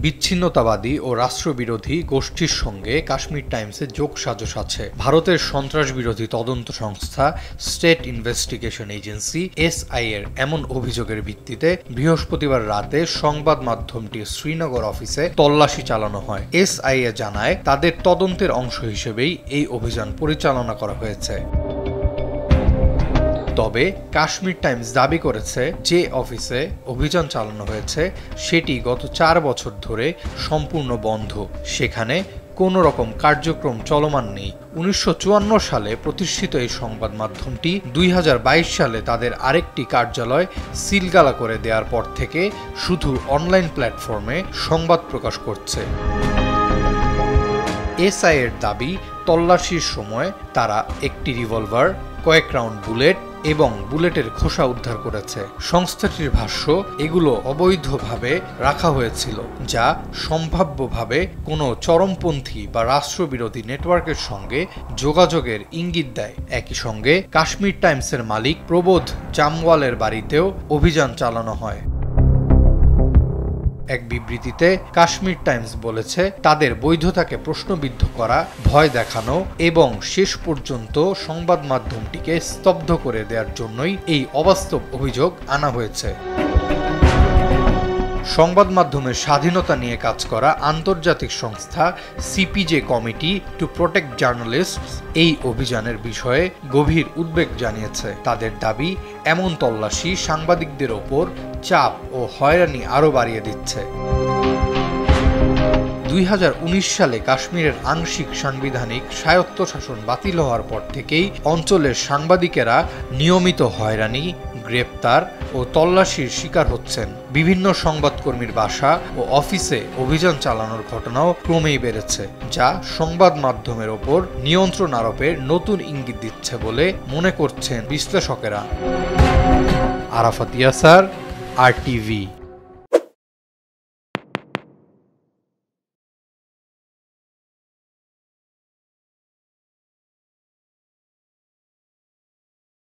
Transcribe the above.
বিচ্ছিন্নতাবাদী ও রাষ্ট্রবিরোধী গোষ্ঠীর সঙ্গে কাশ্মীর টাইমসের যোগসাজশ আছে। ভারতের সন্ত্রাসবিরোধী তদন্ত সংস্থা স্টেট ইনভেস্টিগেশন এজেন্সি SI এর এমন অভিযোগের ভিত্তিতে বৃহস্পতিবার রাতে সংবাদ মাধ্যমটির শ্রীনগর অফিসে তল্লাশি চালানো হয়। SI জানায় তাদের তদন্তের অংশ হিসেবেই এই অভিযান পরিচালনা করা হয়েছে। তবে কাশ্মীর টাইমস দাবি করেছে যে অফিসে অভিযান চালানো হয়েছে সেটি গত 4 বছর ধরে সম্পূর্ণ বন্ধ, সেখানে কোনো রকম কার্যক্রম চলমান নেই। 1954 সালে প্রতিষ্ঠিত এই সংবাদ মাধ্যমটি 2022 সালে তাদের আরেকটি কার্যালয় সিলগালা করে দেওয়ার পর থেকে শুধু অনলাইন প্ল্যাটফর্মে সংবাদ প্রকাশ করছে। SI এর দাবি, তল্লাশির সময় তারা একটি রিভলভার, কয়েক রাউন্ড বুলেট এবং বুলেটের খোসা উদ্ধার করেছে। সংস্থাটির ভাষ্য, এগুলো অবৈধভাবে রাখা হয়েছিল, যা সম্ভাব্যভাবে কোনো চরমপন্থী বা রাষ্ট্রবিরোধী নেটওয়ার্কের সঙ্গে যোগাযোগের ইঙ্গিত দেয়। একই সঙ্গে কাশ্মীর টাইমসের মালিক প্রবোধ জামওয়ালের বাড়িতেও অভিযান চালানো হয়। এক বিবৃতিতে কাশ্মীর টাইমস বলেছে, তাদের বৈধতাকে প্রশ্নবিদ্ধ করা, ভয় দেখানো এবং শেষ পর্যন্ত সংবাদ মাধ্যমটিকে স্তব্ধ করে দেওয়ার জন্যই এই অবাস্তব অভিযোগ আনা হয়েছে। সংবাদ মাধ্যমের স্বাধীনতা নিয়ে কাজ করা আন্তর্জাতিক সংস্থা CPJ committee to protect journalists এই অভিযানের বিষয়ে গভীর উদ্বেগ জানিয়েছে। তাদের দাবি, এমন তল্লাশি সাংবাদিকদের ওপর চাপ ও হয়রানি আরও বাড়িয়ে দিচ্ছে। 2019 সালে কাশ্মীরের আংশিক সাংবিধানিক স্বায়ত্তশাসন বাতিল হওয়ার পর থেকেই অঞ্চলের সাংবাদিকেরা নিয়মিত হয়রানি, গ্রেপ্তার ও তল্লাশির শিকার হচ্ছেন। বিভিন্ন সংবাদকর্মীর বাসা ও অফিসে অভিযান চালানোর ঘটনাও ক্রমেই বেড়েছে, যা সংবাদ মাধ্যমের ওপর নিয়ন্ত্রণ আরোপের নতুন ইঙ্গিত দিচ্ছে বলে মনে করছেন বিশ্লেষকেরা। আরাফাত ইয়াসার, RTV।